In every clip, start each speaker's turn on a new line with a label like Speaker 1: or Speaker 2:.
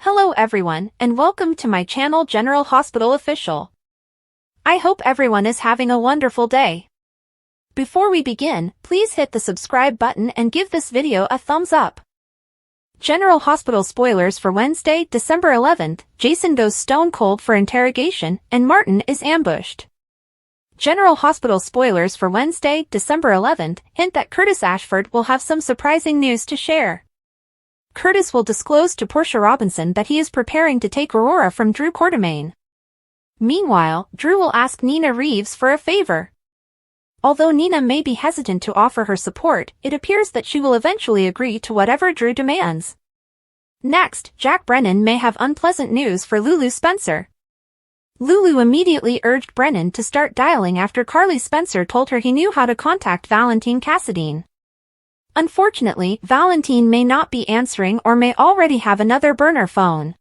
Speaker 1: Hello everyone, and welcome to my channel General Hospital Official. I hope everyone is having a wonderful day. Before we begin, please hit the subscribe button and give this video a thumbs up. General Hospital spoilers for Wednesday, December 11th, Jason goes stone cold for interrogation, and Martin is ambushed. General Hospital spoilers for Wednesday, December 11th, hint that Curtis Ashford will have some surprising news to share. Curtis will disclose to Portia Robinson that he is preparing to take Aurora from Drew Quartermaine. Meanwhile, Drew will ask Nina Reeves for a favor. Although Nina may be hesitant to offer her support, it appears that she will eventually agree to whatever Drew demands. Next, Jack Brennan may have unpleasant news for Lulu Spencer. Lulu immediately urged Brennan to start dialing after Carly Spencer told her he knew how to contact Valentine Cassadine. Unfortunately, Valentine may not be answering or may already have another burner phone.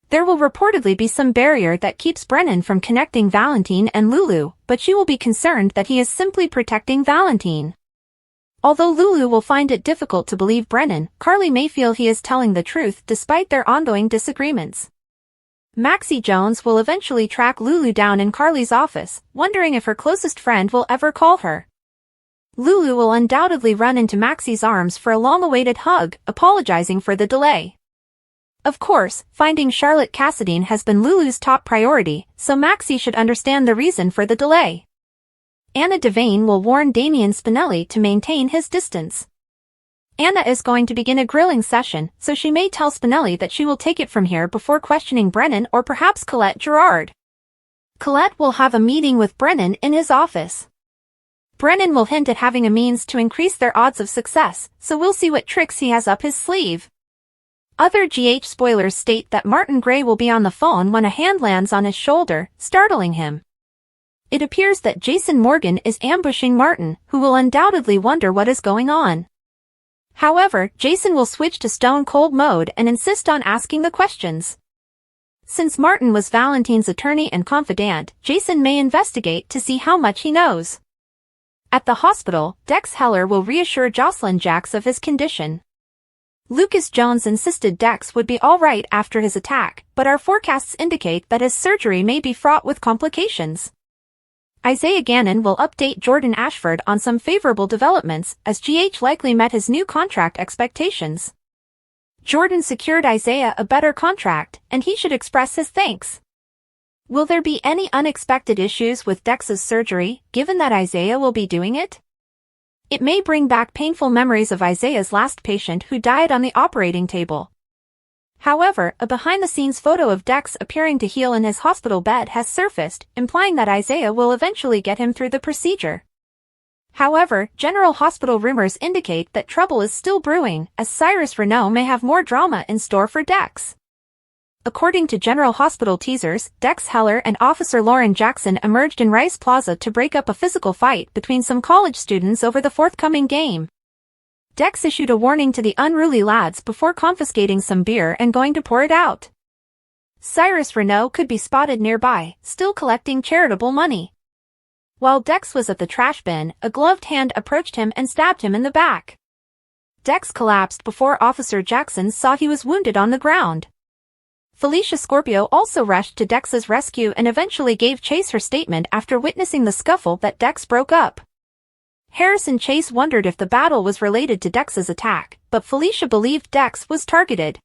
Speaker 1: There will reportedly be some barrier that keeps Brennan from connecting Valentine and Lulu, but she will be concerned that he is simply protecting Valentine. Although Lulu will find it difficult to believe Brennan, Carly may feel he is telling the truth despite their ongoing disagreements. Maxie Jones will eventually track Lulu down in Carly's office, wondering if her closest friend will ever call her. Lulu will undoubtedly run into Maxie's arms for a long-awaited hug, apologizing for the delay. Of course, finding Charlotte Cassadine has been Lulu's top priority, so Maxie should understand the reason for the delay. Anna Devane will warn Damian Spinelli to maintain his distance. Anna is going to begin a grilling session, so she may tell Spinelli that she will take it from here before questioning Brennan or perhaps Colette Gerard. Colette will have a meeting with Brennan in his office. Brennan will hint at having a means to increase their odds of success, so we'll see what tricks he has up his sleeve. Other GH spoilers state that Martin Gray will be on the phone when a hand lands on his shoulder, startling him. It appears that Jason Morgan is ambushing Martin, who will undoubtedly wonder what is going on. However, Jason will switch to stone cold mode and insist on asking the questions. Since Martin was Valentine's attorney and confidant, Jason may investigate to see how much he knows. At the hospital, Dex Heller will reassure Jocelyn Jacks of his condition. Lucas Jones insisted Dex would be all right after his attack, but our forecasts indicate that his surgery may be fraught with complications. Isaiah Gannon will update Jordan Ashford on some favorable developments, as GH likely met his new contract expectations. Jordan secured Isaiah a better contract, and he should express his thanks. Will there be any unexpected issues with Dex's surgery, given that Isaiah will be doing it? It may bring back painful memories of Isaiah's last patient who died on the operating table. However, a behind-the-scenes photo of Dex appearing to heal in his hospital bed has surfaced, implying that Isaiah will eventually get him through the procedure. However, General Hospital rumors indicate that trouble is still brewing, as Cyrus Renault may have more drama in store for Dex. According to General Hospital teasers, Dex Heller and Officer Lauren Jackson emerged in Rice Plaza to break up a physical fight between some college students over the forthcoming game. Dex issued a warning to the unruly lads before confiscating some beer and going to pour it out. Cyrus Renault could be spotted nearby, still collecting charitable money. While Dex was at the trash bin, a gloved hand approached him and stabbed him in the back. Dex collapsed before Officer Jackson saw he was wounded on the ground. Felicia Scorpio also rushed to Dex's rescue and eventually gave Chase her statement after witnessing the scuffle that Dex broke up. Harrison Chase wondered if the battle was related to Dex's attack, but Felicia believed Dex was targeted.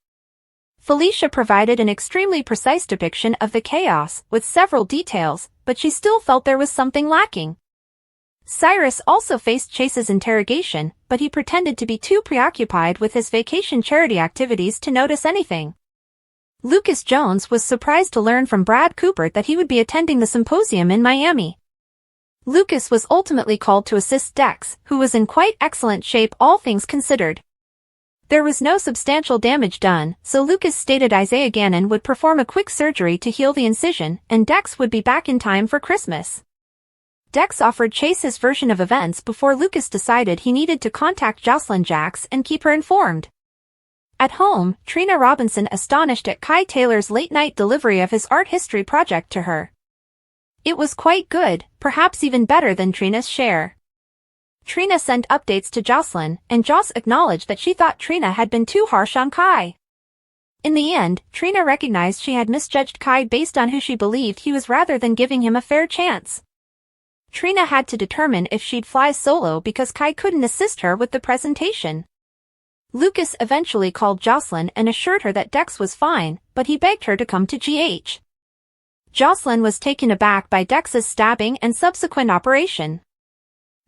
Speaker 1: Felicia provided an extremely precise depiction of the chaos, with several details, but she still felt there was something lacking. Cyrus also faced Chase's interrogation, but he pretended to be too preoccupied with his vacation charity activities to notice anything. Lucas Jones was surprised to learn from Brad Cooper that he would be attending the symposium in Miami. Lucas was ultimately called to assist Dex, who was in quite excellent shape all things considered. There was no substantial damage done, so Lucas stated Isaiah Gannon would perform a quick surgery to heal the incision, and Dex would be back in time for Christmas. Dex offered Chase his version of events before Lucas decided he needed to contact Jocelyn Jacks and keep her informed. At home, Trina Robinson astonished at Kai Taylor's late-night delivery of his art history project to her. It was quite good, perhaps even better than Trina's share. Trina sent updates to Jocelyn, and Joss acknowledged that she thought Trina had been too harsh on Kai. In the end, Trina recognized she had misjudged Kai based on who she believed he was rather than giving him a fair chance. Trina had to determine if she'd fly solo because Kai couldn't assist her with the presentation. Lucas eventually called Jocelyn and assured her that Dex was fine, but he begged her to come to GH. Jocelyn was taken aback by Dex's stabbing and subsequent operation.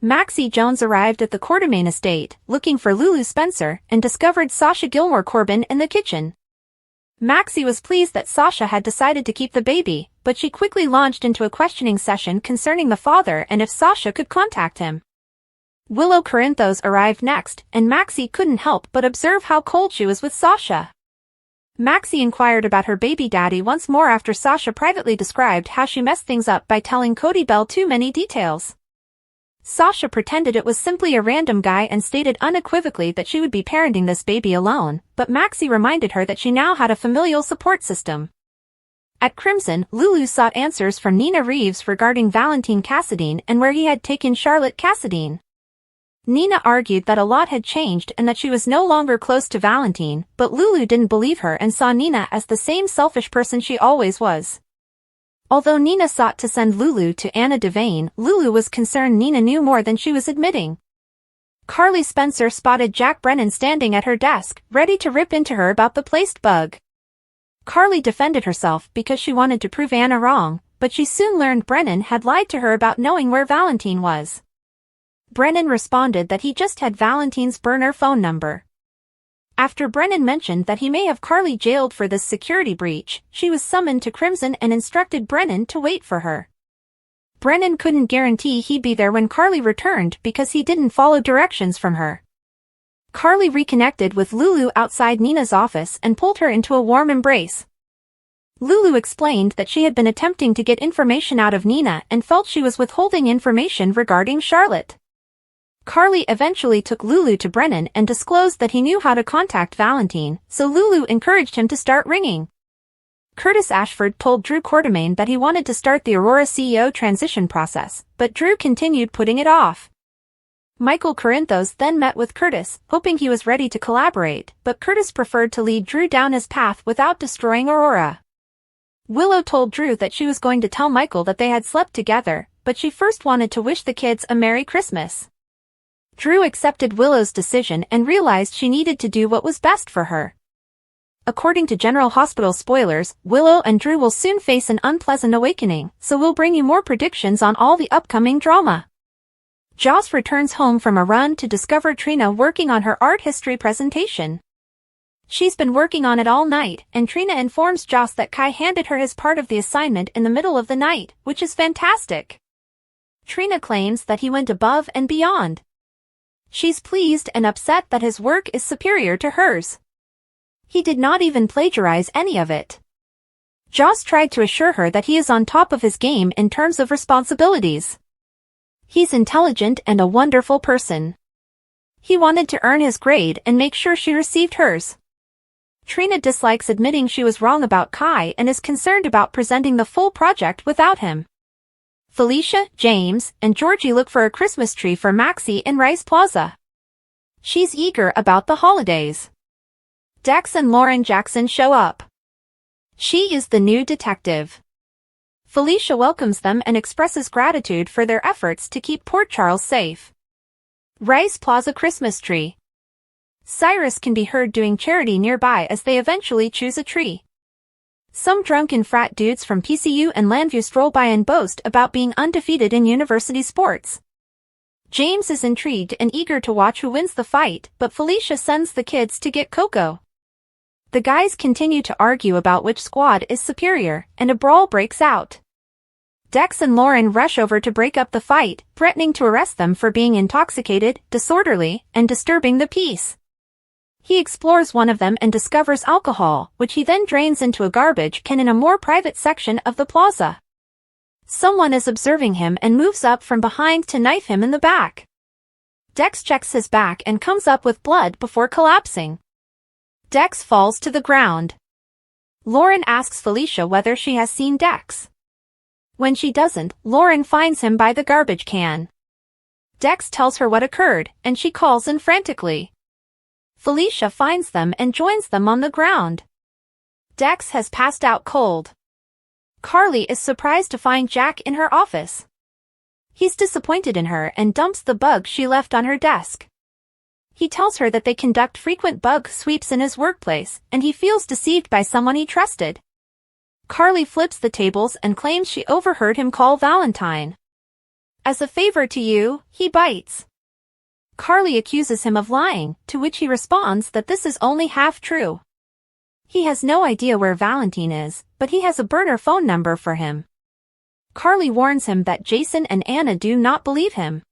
Speaker 1: Maxie Jones arrived at the Quartermain estate, looking for Lulu Spencer, and discovered Sasha Gilmore Corbin in the kitchen. Maxie was pleased that Sasha had decided to keep the baby, but she quickly launched into a questioning session concerning the father and if Sasha could contact him. Willow Corinthos arrived next, and Maxie couldn't help but observe how cold she was with Sasha. Maxie inquired about her baby daddy once more after Sasha privately described how she messed things up by telling Cody Bell too many details. Sasha pretended it was simply a random guy and stated unequivocally that she would be parenting this baby alone, but Maxie reminded her that she now had a familial support system. At Crimson, Lulu sought answers from Nina Reeves regarding Valentine Cassadine and where he had taken Charlotte Cassadine. Nina argued that a lot had changed and that she was no longer close to Valentine, but Lulu didn't believe her and saw Nina as the same selfish person she always was. Although Nina sought to send Lulu to Anna Devane, Lulu was concerned Nina knew more than she was admitting. Carly Spencer spotted Jack Brennan standing at her desk, ready to rip into her about the placed bug. Carly defended herself because she wanted to prove Anna wrong, but she soon learned Brennan had lied to her about knowing where Valentine was. Brennan responded that he just had Valentine's burner phone number. After Brennan mentioned that he may have Carly jailed for this security breach, she was summoned to Crimson and instructed Brennan to wait for her. Brennan couldn't guarantee he'd be there when Carly returned because he didn't follow directions from her. Carly reconnected with Lulu outside Nina's office and pulled her into a warm embrace. Lulu explained that she had been attempting to get information out of Nina and felt she was withholding information regarding Charlotte. Carly eventually took Lulu to Brennan and disclosed that he knew how to contact Valentine, so Lulu encouraged him to start ringing. Curtis Ashford told Drew Quartermain that he wanted to start the Aurora CEO transition process, but Drew continued putting it off. Michael Corinthos then met with Curtis, hoping he was ready to collaborate, but Curtis preferred to lead Drew down his path without destroying Aurora. Willow told Drew that she was going to tell Michael that they had slept together, but she first wanted to wish the kids a Merry Christmas. Drew accepted Willow's decision and realized she needed to do what was best for her. According to General Hospital spoilers, Willow and Drew will soon face an unpleasant awakening, so we'll bring you more predictions on all the upcoming drama. Joss returns home from a run to discover Trina working on her art history presentation. She's been working on it all night, and Trina informs Joss that Kai handed her his part of the assignment in the middle of the night, which is fantastic. Trina claims that he went above and beyond. She's pleased and upset that his work is superior to hers. He did not even plagiarize any of it. Joss tried to assure her that he is on top of his game in terms of responsibilities. He's intelligent and a wonderful person. He wanted to earn his grade and make sure she received hers. Trina dislikes admitting she was wrong about Kai and is concerned about presenting the full project without him. Felicia, James, and Georgie look for a Christmas tree for Maxie in Rice Plaza. She's eager about the holidays. Dex and Lauren Jackson show up. She is the new detective. Felicia welcomes them and expresses gratitude for their efforts to keep Port Charles safe. Rice Plaza Christmas tree. Cyrus can be heard doing charity nearby as they eventually choose a tree. Some drunken frat dudes from PCU and Landview stroll by and boast about being undefeated in university sports. James is intrigued and eager to watch who wins the fight, but Felicia sends the kids to get Coco. The guys continue to argue about which squad is superior, and a brawl breaks out. Dex and Lauren rush over to break up the fight, threatening to arrest them for being intoxicated, disorderly, and disturbing the peace. He explores one of them and discovers alcohol, which he then drains into a garbage can in a more private section of the plaza. Someone is observing him and moves up from behind to knife him in the back. Dex checks his back and comes up with blood before collapsing. Dex falls to the ground. Lauren asks Felicia whether she has seen Dex. When she doesn't, Lauren finds him by the garbage can. Dex tells her what occurred, and she calls in frantically. Felicia finds them and joins them on the ground. Dex has passed out cold. Carly is surprised to find Jack in her office. He's disappointed in her and dumps the bug she left on her desk. He tells her that they conduct frequent bug sweeps in his workplace, and he feels deceived by someone he trusted. Carly flips the tables and claims she overheard him call Valentine. As a favor to you, he bites. Carly accuses him of lying, to which he responds that this is only half true. He has no idea where Valentine is, but he has a burner phone number for him. Carly warns him that Jason and Anna do not believe him.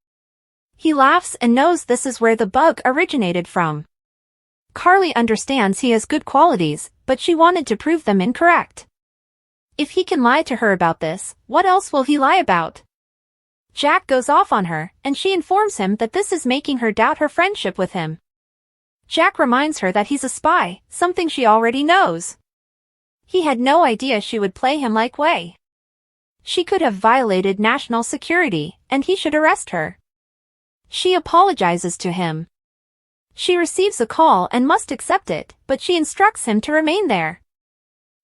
Speaker 1: He laughs and knows this is where the bug originated from. Carly understands he has good qualities, but she wanted to prove them incorrect. If he can lie to her about this, what else will he lie about? Jack goes off on her, and she informs him that this is making her doubt her friendship with him. Jack reminds her that he's a spy, something she already knows. He had no idea she would play him like way. She could have violated national security, and he should arrest her. She apologizes to him. She receives a call and must accept it, but she instructs him to remain there.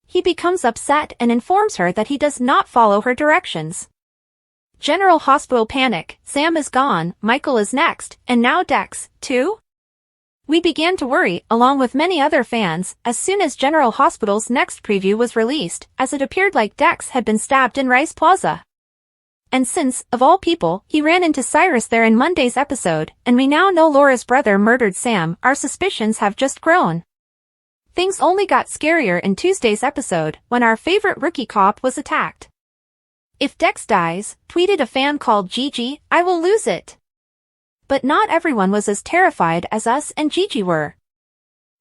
Speaker 1: He becomes upset and informs her that he does not follow her directions. General Hospital panic, Sam is gone, Michael is next, and now Dex, too? We began to worry, along with many other fans, as soon as General Hospital's next preview was released, as it appeared like Dex had been stabbed in Rice Plaza. And since, of all people, he ran into Cyrus there in Monday's episode, and we now know Laura's brother murdered Sam, our suspicions have just grown. Things only got scarier in Tuesday's episode, when our favorite rookie cop was attacked. If Dex dies, tweeted a fan called Gigi, I will lose it. But not everyone was as terrified as us and Gigi were.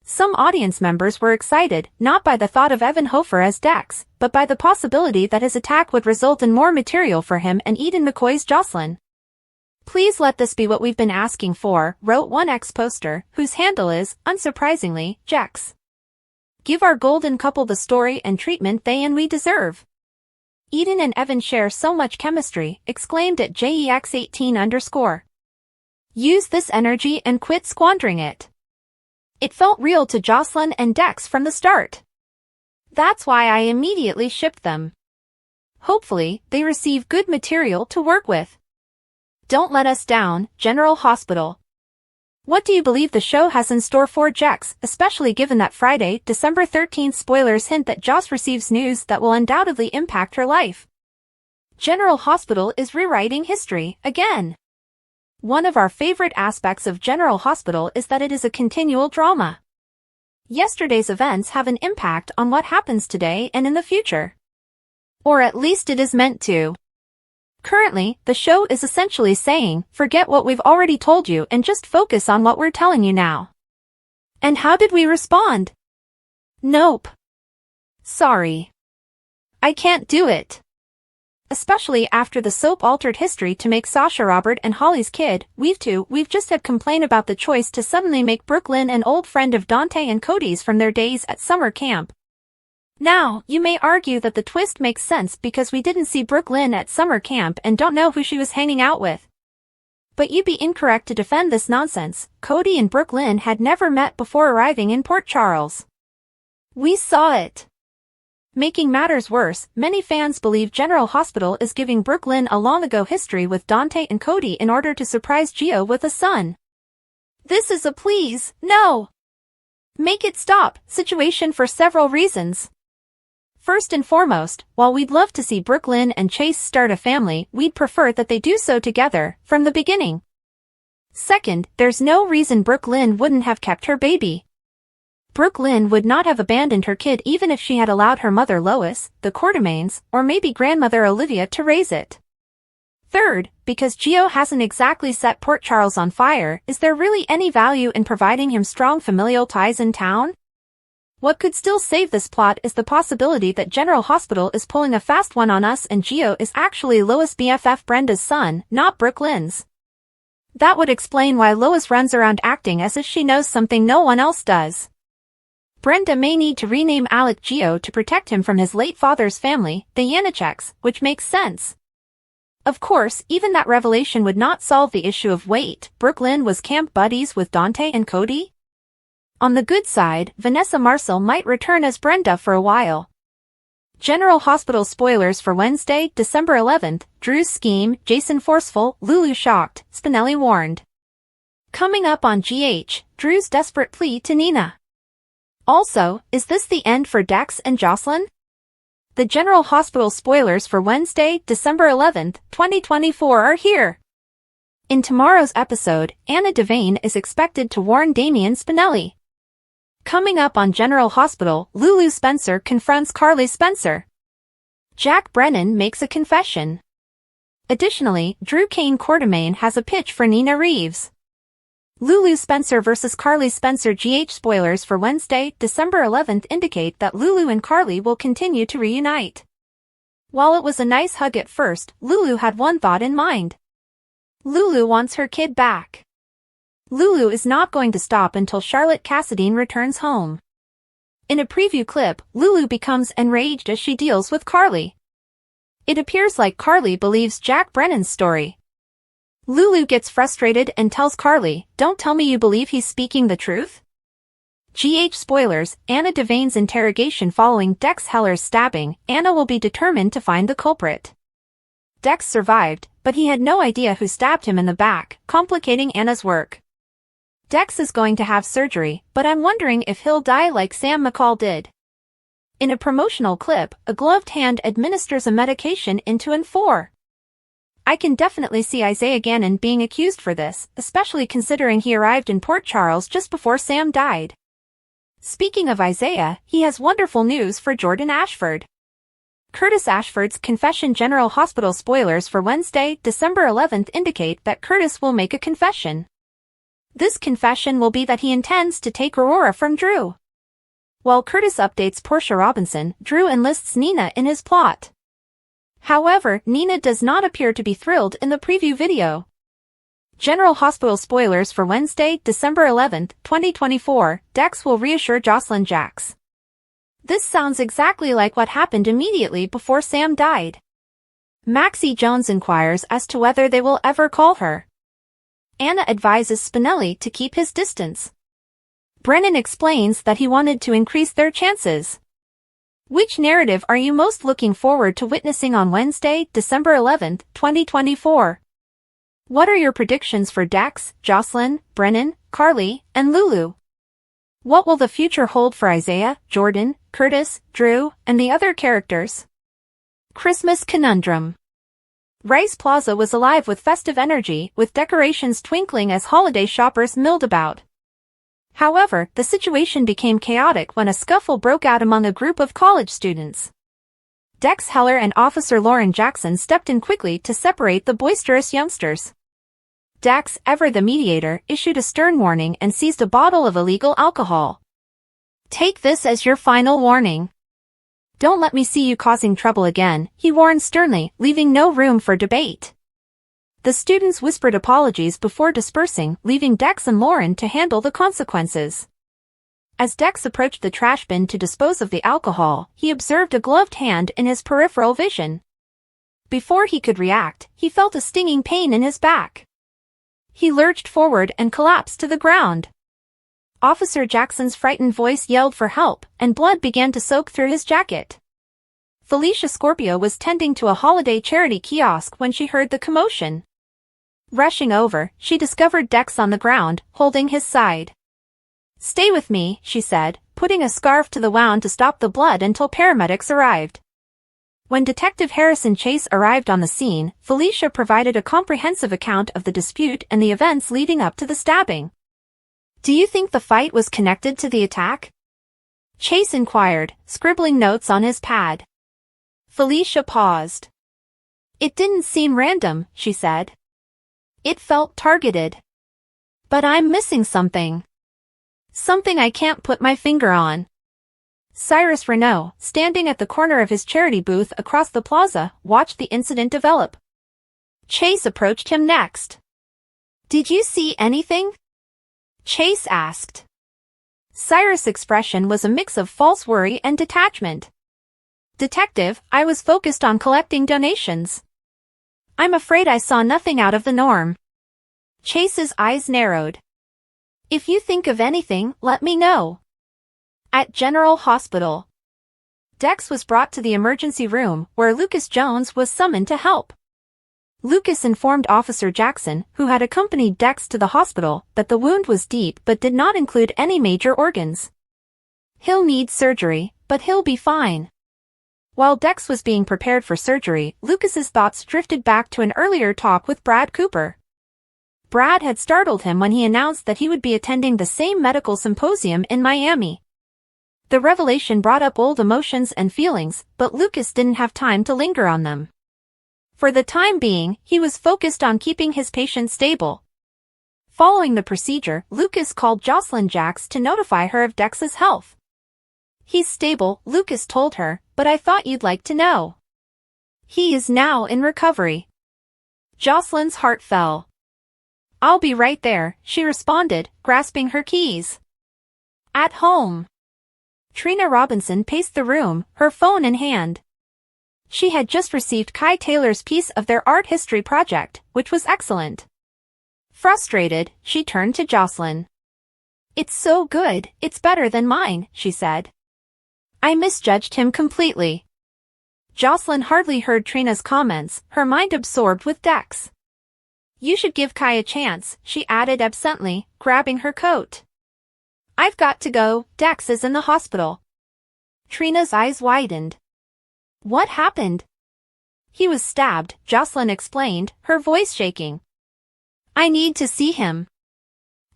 Speaker 1: Some audience members were excited, not by the thought of Evan Hofer as Dex, but by the possibility that his attack would result in more material for him and Eden McCoy's Jocelyn. Please let this be what we've been asking for, wrote one ex-poster, whose handle is, unsurprisingly, Jex. Give our golden couple the story and treatment they and we deserve. Eden and Evan share so much chemistry, exclaimed at JEX18_. Use this energy and quit squandering it. It felt real to Jocelyn and Dex from the start. That's why I immediately shipped them. Hopefully, they receive good material to work with. Don't let us down, General Hospital. What do you believe the show has in store for Jex, especially given that Friday, December 13th spoilers hint that Joss receives news that will undoubtedly impact her life? General Hospital is rewriting history, again. One of our favorite aspects of General Hospital is that it is a continual drama. Yesterday's events have an impact on what happens today and in the future. Or at least it is meant to. Currently, the show is essentially saying, forget what we've already told you and just focus on what we're telling you now. And how did we respond? Nope. Sorry. I can't do it. Especially after the soap altered history to make Sasha Robert and Holly's kid, we've just had complaint about the choice to suddenly make Brooklyn an old friend of Dante and Cody's from their days at summer camp. Now, you may argue that the twist makes sense because we didn't see Brooklyn at summer camp and don't know who she was hanging out with. But you'd be incorrect to defend this nonsense. Cody and Brooklyn had never met before arriving in Port Charles. We saw it. Making matters worse, many fans believe General Hospital is giving Brooklyn a long-ago history with Dante and Cody in order to surprise Gio with a son. This is a please, no. Make it stop situation for several reasons. First and foremost, while we'd love to see Brooklyn and Chase start a family, we'd prefer that they do so together, from the beginning. Second, there's no reason Brooklyn wouldn't have kept her baby. Brooklyn would not have abandoned her kid even if she had allowed her mother Lois, the Quartermains, or maybe grandmother Olivia to raise it. Third, because Gio hasn't exactly set Port Charles on fire, is there really any value in providing him strong familial ties in town? What could still save this plot is the possibility that General Hospital is pulling a fast one on us and Gio is actually Lois' BFF Brenda's son, not Brooklyn's. That would explain why Lois runs around acting as if she knows something no one else does. Brenda may need to rename Alec Gio to protect him from his late father's family, the Yanicheks, which makes sense. Of course, even that revelation would not solve the issue of wait, Brooklyn was camp buddies with Dante and Cody? On the good side, Vanessa Marcil might return as Brenda for a while. General Hospital spoilers for Wednesday, December 11th, Drew's scheme, Jason forceful, Lulu shocked, Spinelli warned. Coming up on GH, Drew's desperate plea to Nina. Also, is this the end for Dex and Jocelyn? The General Hospital spoilers for Wednesday, December 11th, 2024 are here. In tomorrow's episode, Anna Devane is expected to warn Damian Spinelli. Coming up on General Hospital, Lulu Spencer confronts Carly Spencer. Jack Brennan makes a confession. Additionally, Drew Kane Quartermain has a pitch for Nina Reeves. Lulu Spencer vs. Carly Spencer. GH spoilers for Wednesday, December 11th indicate that Lulu and Carly will continue to reunite. While it was a nice hug at first, Lulu had one thought in mind. Lulu wants her kid back. Lulu is not going to stop until Charlotte Cassadine returns home. In a preview clip, Lulu becomes enraged as she deals with Carly. It appears like Carly believes Jack Brennan's story. Lulu gets frustrated and tells Carly, "Don't tell me you believe he's speaking the truth?" GH spoilers, Anna Devane's interrogation following Dex Heller's stabbing. Anna will be determined to find the culprit. Dex survived, but he had no idea who stabbed him in the back, complicating Anna's work. Dex is going to have surgery, but I'm wondering if he'll die like Sam McCall did. In a promotional clip, a gloved hand administers a medication into an 4. I can definitely see Isaiah Gannon being accused for this, especially considering he arrived in Port Charles just before Sam died. Speaking of Isaiah, he has wonderful news for Jordan Ashford. Curtis Ashford's confession. General Hospital spoilers for Wednesday, December 11th indicate that Curtis will make a confession. This confession will be that he intends to take Aurora from Drew. While Curtis updates Portia Robinson, Drew enlists Nina in his plot. However, Nina does not appear to be thrilled in the preview video. General Hospital spoilers for Wednesday, December 11th, 2024, Dex will reassure Jocelyn Jax. This sounds exactly like what happened immediately before Sam died. Maxie Jones inquires as to whether they will ever call her. Anna advises Spinelli to keep his distance. Brennan explains that he wanted to increase their chances. Which narrative are you most looking forward to witnessing on Wednesday, December 11th, 2024? What are your predictions for Dex, Jocelyn, Brennan, Carly, and Lulu? What will the future hold for Isaiah, Jordan, Curtis, Drew, and the other characters? Christmas conundrum. Rice Plaza was alive with festive energy, with decorations twinkling as holiday shoppers milled about. However, the situation became chaotic when a scuffle broke out among a group of college students. Dex Heller and Officer Lauren Jackson stepped in quickly to separate the boisterous youngsters. Dex, ever the mediator, issued a stern warning and seized a bottle of illegal alcohol. "Take this as your final warning. Don't let me see you causing trouble again," he warned sternly, leaving no room for debate. The students whispered apologies before dispersing, leaving Dex and Lauren to handle the consequences. As Dex approached the trash bin to dispose of the alcohol, he observed a gloved hand in his peripheral vision. Before he could react, he felt a stinging pain in his back. He lurched forward and collapsed to the ground. Officer Jackson's frightened voice yelled for help, and blood began to soak through his jacket. Felicia Scorpio was tending to a holiday charity kiosk when she heard the commotion. Rushing over, she discovered Dex on the ground, holding his side. "Stay with me," she said, putting a scarf to the wound to stop the blood until paramedics arrived. When Detective Harrison Chase arrived on the scene, Felicia provided a comprehensive account of the dispute and the events leading up to the stabbing. "Do you think the fight was connected to the attack?" Chase inquired, scribbling notes on his pad. Felicia paused. "It didn't seem random," she said. "It felt targeted. But I'm missing something. Something I can't put my finger on." Cyrus Renault, standing at the corner of his charity booth across the plaza, watched the incident develop. Chase approached him next. "Did you see anything?" Chase asked. Cyrus' expression was a mix of false worry and detachment. "Detective, I was focused on collecting donations. I'm afraid I saw nothing out of the norm." Chase's eyes narrowed. If you think of anything, let me know. At General Hospital. Dex was brought to the emergency room, where Lucas Jones was summoned to help. Lucas informed Officer Jackson, who had accompanied Dex to the hospital, that the wound was deep but did not include any major organs. He'll need surgery, but he'll be fine. While Dex was being prepared for surgery, Lucas's thoughts drifted back to an earlier talk with Brad Cooper. Brad had startled him when he announced that he would be attending the same medical symposium in Miami. The revelation brought up old emotions and feelings, but Lucas didn't have time to linger on them. For the time being, he was focused on keeping his patient stable. Following the procedure, Lucas called Jocelyn Jacks to notify her of Dex's health. He's stable, Lucas told her, but I thought you'd like to know. He is now in recovery. Jocelyn's heart fell. I'll be right there, she responded, grasping her keys. At home. Trina Robinson paced the room, her phone in hand. She had just received Kai Taylor's piece of their art history project, which was excellent. Frustrated, she turned to Jocelyn. It's so good, it's better than mine, she said. I misjudged him completely. Jocelyn hardly heard Trina's comments, her mind absorbed with Dex. You should give Kai a chance, she added absently, grabbing her coat. I've got to go, Dex is in the hospital. Trina's eyes widened. What happened? He was stabbed, Jocelyn explained, her voice shaking. I need to see him.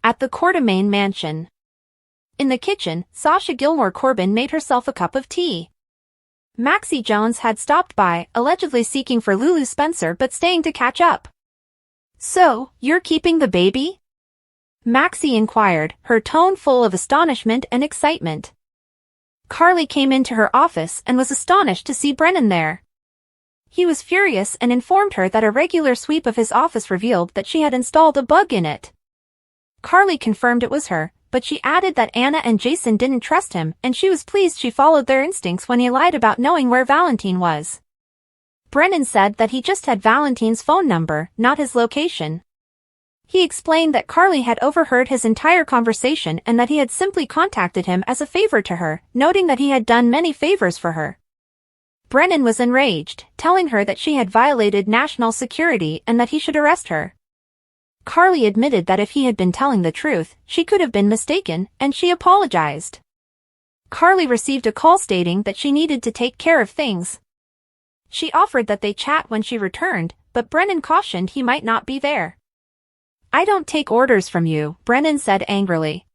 Speaker 1: At the Quartermain mansion. In the kitchen, Sasha Gilmore Corbin made herself a cup of tea. Maxie Jones had stopped by, allegedly seeking for Lulu Spencer but staying to catch up. So, you're keeping the baby? Maxie inquired, her tone full of astonishment and excitement. Carly came into her office and was astonished to see Brennan there. He was furious and informed her that a regular sweep of his office revealed that she had installed a bug in it. Carly confirmed it was her, but she added that Anna and Jason didn't trust him and she was pleased she followed their instincts when he lied about knowing where Valentine was. Brennan said that he just had Valentine's phone number, not his location. He explained that Carly had overheard his entire conversation and that he had simply contacted him as a favor to her, noting that he had done many favors for her. Brennan was enraged, telling her that she had violated national security and that he should arrest her. Carly admitted that if he had been telling the truth, she could have been mistaken, and she apologized. Carly received a call stating that she needed to take care of things. She offered that they chat when she returned, but Brennan cautioned he might not be there. I don't take orders from you, Brennan said angrily.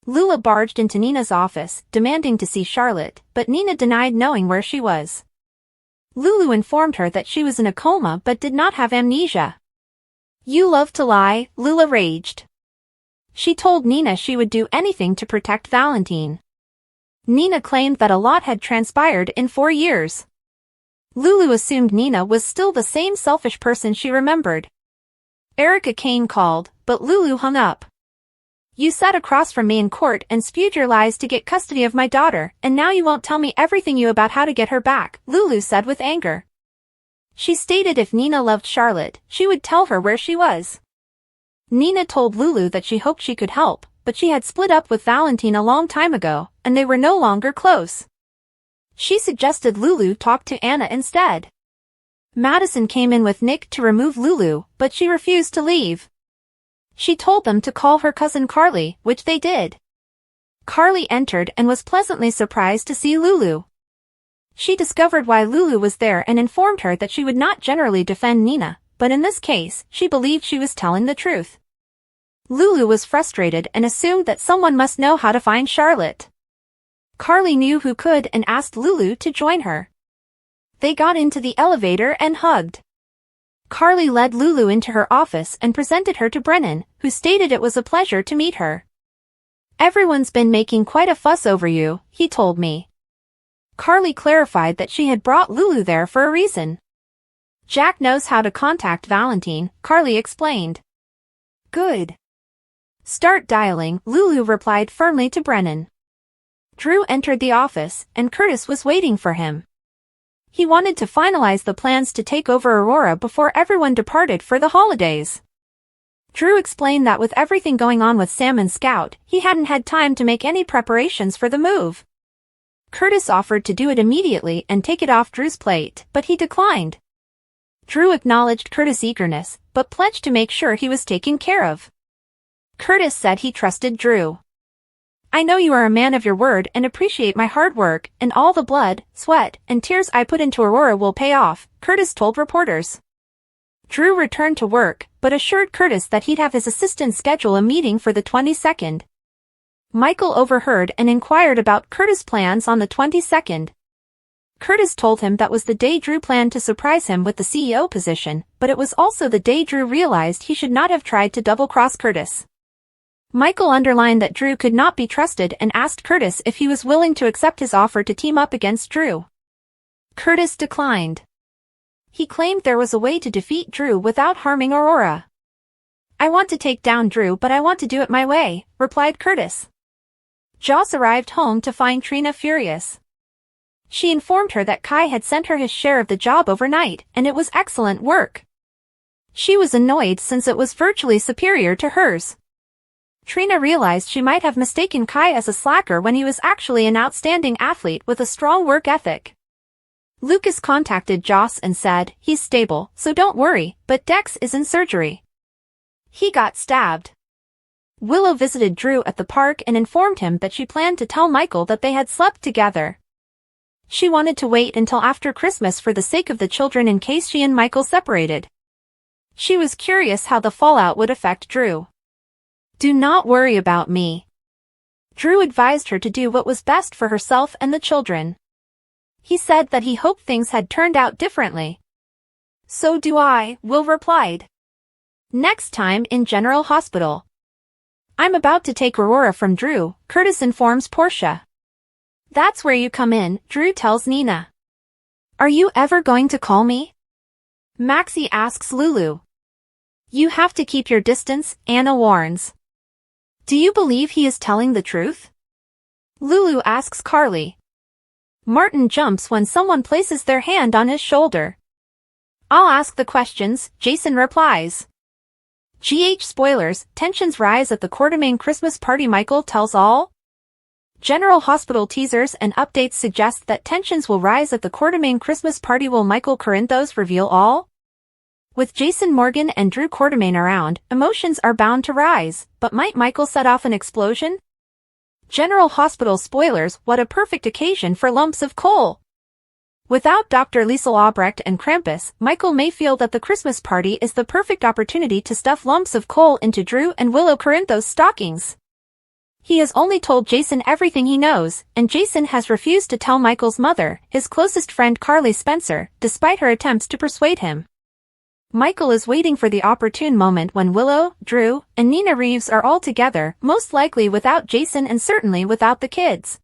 Speaker 1: Lula barged into Nina's office, demanding to see Charlotte, but Nina denied knowing where she was. Lulu informed her that she was in a coma but did not have amnesia. You love to lie, Lula raged. She told Nina she would do anything to protect Valentine. Nina claimed that a lot had transpired in 4 years. Lulu assumed Nina was still the same selfish person she remembered. Erica Kane called, but Lulu hung up. You sat across from me in court and spewed your lies to get custody of my daughter, and now you won't tell me everything you about how to get her back, Lulu said with anger. She stated if Nina loved Charlotte, she would tell her where she was. Nina told Lulu that she hoped she could help, but she had split up with Valentine a long time ago, and they were no longer close. She suggested Lulu talk to Anna instead. Madison came in with Nick to remove Lulu, but she refused to leave. She told them to call her cousin Carly, which they did. Carly entered and was pleasantly surprised to see Lulu. She discovered why Lulu was there and informed her that she would not generally defend Nina, but in this case, she believed she was telling the truth. Lulu was frustrated and assumed that someone must know how to find Charlotte. Carly knew who could and asked Lulu to join her. They got into the elevator and hugged. Carly led Lulu into her office and presented her to Brennan, who stated it was a pleasure to meet her. Everyone's been making quite a fuss over you, he told me. Carly clarified that she had brought Lulu there for a reason. Jack knows how to contact Valentine, Carly explained. Good. Start dialing, Lulu replied firmly to Brennan. Drew entered the office, and Curtis was waiting for him. He wanted to finalize the plans to take over Aurora before everyone departed for the holidays. Drew explained that with everything going on with Sam and Scout, he hadn't had time to make any preparations for the move. Curtis offered to do it immediately and take it off Drew's plate, but he declined. Drew acknowledged Curtis' eagerness, but pledged to make sure he was taken care of. Curtis said he trusted Drew. "I know you are a man of your word and appreciate my hard work, and all the blood, sweat, and tears I put into Aurora will pay off," Curtis told reporters. Drew returned to work, but assured Curtis that he'd have his assistant schedule a meeting for the 22nd. Michael overheard and inquired about Curtis' plans on the 22nd. Curtis told him that was the day Drew planned to surprise him with the CEO position, but it was also the day Drew realized he should not have tried to double-cross Curtis. Michael underlined that Drew could not be trusted and asked Curtis if he was willing to accept his offer to team up against Drew. Curtis declined. He claimed there was a way to defeat Drew without harming Aurora. "I want to take down Drew, but I want to do it my way," replied Curtis. Joss arrived home to find Trina furious. She informed her that Kai had sent her his share of the job overnight, and it was excellent work. She was annoyed since it was virtually superior to hers. Trina realized she might have mistaken Kai as a slacker when he was actually an outstanding athlete with a strong work ethic. Lucas contacted Joss and said, "He's stable, so don't worry, but Dex is in surgery. He got stabbed." Willow visited Drew at the park and informed him that she planned to tell Michael that they had slept together. She wanted to wait until after Christmas for the sake of the children in case she and Michael separated. She was curious how the fallout would affect Drew. "Do not worry about me." Drew advised her to do what was best for herself and the children. He said that he hoped things had turned out differently. "So do I," Will replied. Next time in General Hospital. "I'm about to take Aurora from Drew," Curtis informs Portia. "That's where you come in," Drew tells Nina. "Are you ever going to call me?" Maxie asks Lulu. "You have to keep your distance," Anna warns. "Do you believe he is telling the truth?" Lulu asks Carly. Martin jumps when someone places their hand on his shoulder. "I'll ask the questions," Jason replies. Spoilers, tensions rise at the Quartermain Christmas party. Michael tells all. General Hospital teasers and updates suggest that tensions will rise at the Quartermain Christmas party. Will Michael Corinthos reveal all? With Jason Morgan and Drew Quartermain around, emotions are bound to rise, but might Michael set off an explosion? General Hospital spoilers, what a perfect occasion for lumps of coal. Without Dr. Liesel Albrecht and Krampus, Michael may feel that the Christmas party is the perfect opportunity to stuff lumps of coal into Drew and Willow Corinthos' stockings. He has only told Jason everything he knows, and Jason has refused to tell Michael's mother, his closest friend Carly Spencer, despite her attempts to persuade him. Michael is waiting for the opportune moment when Willow, Drew, and Nina Reeves are all together, most likely without Jason and certainly without the kids.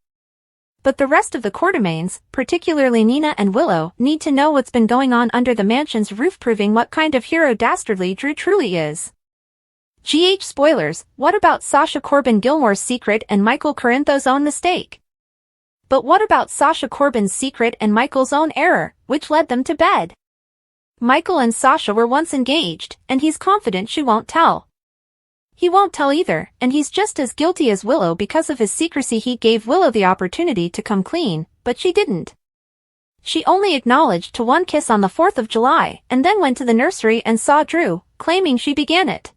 Speaker 1: But the rest of the Quartermains, particularly Nina and Willow, need to know what's been going on under the mansion's roof, proving what kind of hero dastardly Drew truly is. Spoilers, what about Sasha Corbin Gilmore's secret and Michael Corinthos' own mistake? But what about Sasha Corbin's secret and Michael's own error, which led them to bed? Michael and Sasha were once engaged, and he's confident she won't tell. He won't tell either, and he's just as guilty as Willow because of his secrecy. He gave Willow the opportunity to come clean, but she didn't. She only acknowledged to one kiss on the 4th of July, and then went to the nursery and saw Drew, claiming she began it.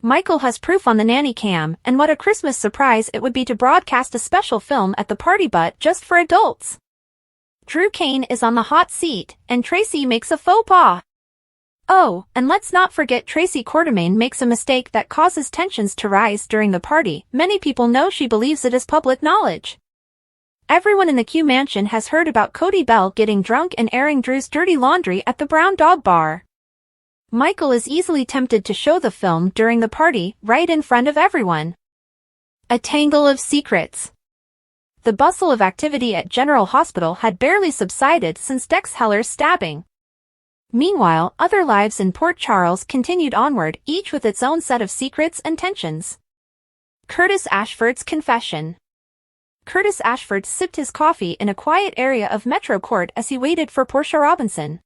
Speaker 1: Michael has proof on the nanny cam, and what a Christmas surprise it would be to broadcast a special film at the party, but just for adults. Drew Kane is on the hot seat, and Tracy makes a faux pas. Oh, and let's not forget Tracy Quartermain makes a mistake that causes tensions to rise during the party. Many people know she believes it is public knowledge. Everyone in the Q mansion has heard about Cody Bell getting drunk and airing Drew's dirty laundry at the Brown Dog Bar. Michael is easily tempted to show the film during the party, right in front of everyone. A tangle of secrets. The bustle of activity at General Hospital had barely subsided since Dex Heller's stabbing. Meanwhile, other lives in Port Charles continued onward, each with its own set of secrets and tensions. Curtis Ashford's confession. Curtis Ashford sipped his coffee in a quiet area of Metro Court as he waited for Portia Robinson.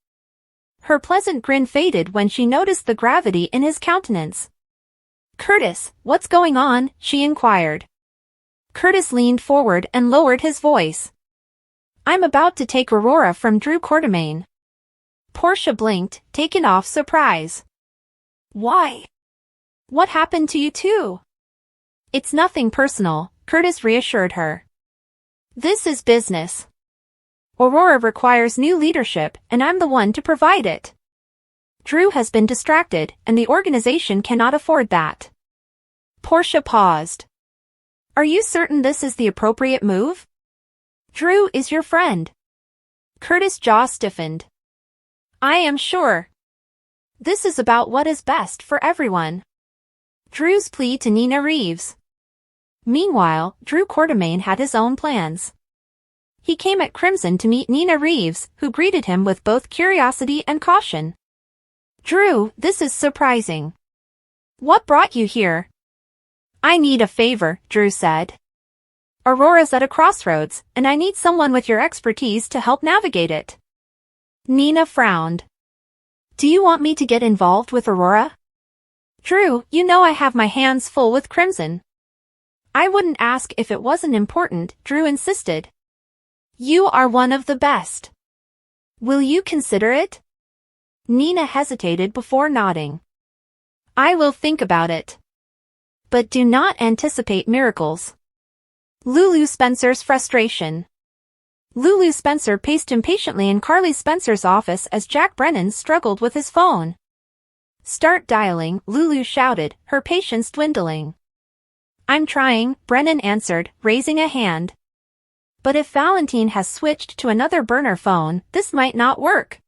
Speaker 1: Her pleasant grin faded when she noticed the gravity in his countenance. Curtis, what's going on? She inquired. Curtis leaned forward and lowered his voice. I'm about to take Aurora from Drew Quartermain. Portia blinked, taken off surprise. Why? What happened to you two? It's nothing personal, Curtis reassured her. This is business. Aurora requires new leadership, and I'm the one to provide it. Drew has been distracted, and the organization cannot afford that. Portia paused. Are you certain this is the appropriate move? Drew is your friend. Curtis' jaw stiffened. I am sure. This is about what is best for everyone. Drew's plea to Nina Reeves. Meanwhile, Drew Quartermain had his own plans. He came at Crimson to meet Nina Reeves, who greeted him with both curiosity and caution. Drew, this is surprising. What brought you here? I need a favor, Drew said. Aurora's at a crossroads, and I need someone with your expertise to help navigate it. Nina frowned. Do you want me to get involved with Aurora? Drew, you know I have my hands full with Crimson. I wouldn't ask if it wasn't important, Drew insisted. You are one of the best. Will you consider it? Nina hesitated before nodding. I will think about it. But do not anticipate miracles. Lulu Spencer's frustration. Lulu Spencer paced impatiently in Carly Spencer's office as Jack Brennan struggled with his phone. Start dialing, Lulu shouted, her patience dwindling. I'm trying, Brennan answered, raising a hand. But if Valentine has switched to another burner phone, this might not work.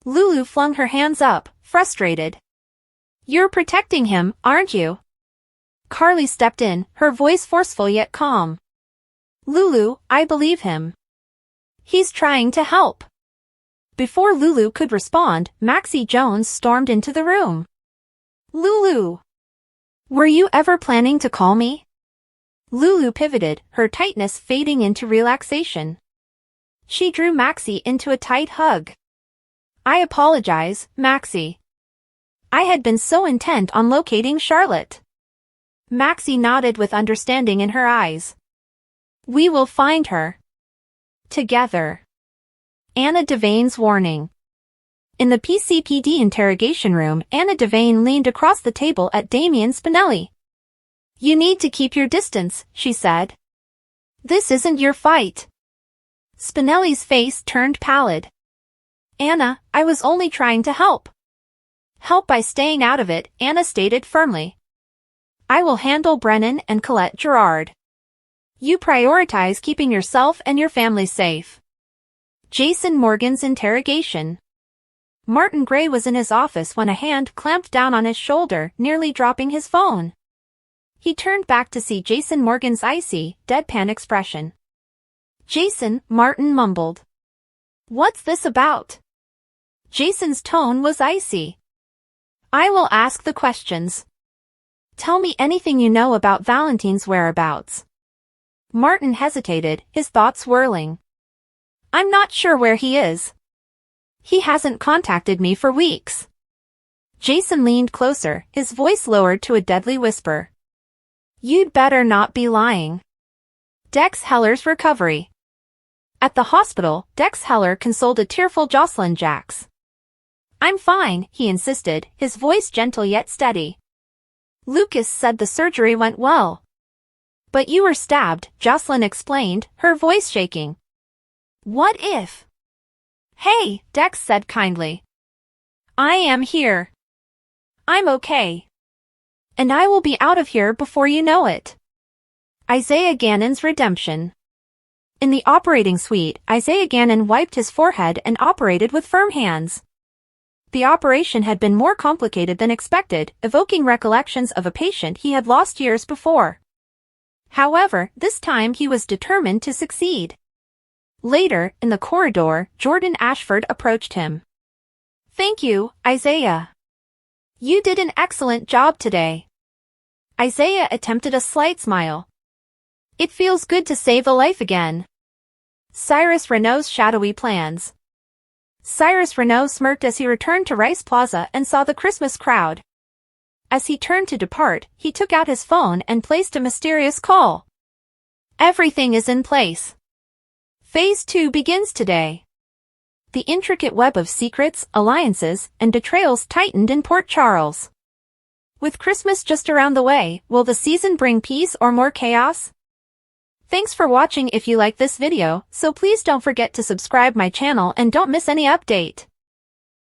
Speaker 1: Lulu flung her hands up, frustrated. You're protecting him, aren't you? Carly stepped in, her voice forceful yet calm. Lulu, I believe him. He's trying to help. Before Lulu could respond, Maxie Jones stormed into the room. Lulu! Were you ever planning to call me? Lulu pivoted, her tightness fading into relaxation. She drew Maxie into a tight hug. I apologize, Maxie. I had been so intent on locating Charlotte. Maxie nodded with understanding in her eyes. We will find her. Together. Anna Devane's warning. In the PCPD interrogation room, Anna Devane leaned across the table at Damian Spinelli. You need to keep your distance, she said. This isn't your fight. Spinelli's face turned pallid. Anna, I was only trying to help. Help by staying out of it, Anna stated firmly. I will handle Brennan and Colette Gerard. You prioritize keeping yourself and your family safe. Jason Morgan's interrogation. Martin Gray was in his office when a hand clamped down on his shoulder, nearly dropping his phone. He turned back to see Jason Morgan's icy, deadpan expression. Jason, Martin mumbled. What's this about? Jason's tone was icy. I will ask the questions. Tell me anything you know about Valentine's whereabouts. Martin hesitated, his thoughts whirling. I'm not sure where he is. He hasn't contacted me for weeks. Jason leaned closer, his voice lowered to a deadly whisper. You'd better not be lying. Dex Heller's recovery. At the hospital, Dex Heller consoled a tearful Jocelyn Jacks. I'm fine, he insisted, his voice gentle yet steady. Lucas said the surgery went well. But you were stabbed, Jocelyn explained, her voice shaking. What if? Hey, Dex said kindly. I am here. I'm okay. And I will be out of here before you know it. Isaiah Gannon's redemption. In the operating suite, Isaiah Gannon wiped his forehead and operated with firm hands. The operation had been more complicated than expected, evoking recollections of a patient he had lost years before. However, this time he was determined to succeed. Later, in the corridor, Jordan Ashford approached him. Thank you, Isaiah. You did an excellent job today. Isaiah attempted a slight smile. It feels good to save a life again. Cyrus Renault's shadowy plans. Cyrus Renault smirked as he returned to Rice Plaza and saw the Christmas crowd. As he turned to depart, he took out his phone and placed a mysterious call. Everything is in place. Phase 2 begins today. The intricate web of secrets, alliances, and betrayals tightened in Port Charles. With Christmas just around the way, will the season bring peace or more chaos? Thanks for watching. If you like this video, so please don't forget to subscribe my channel and don't miss any update.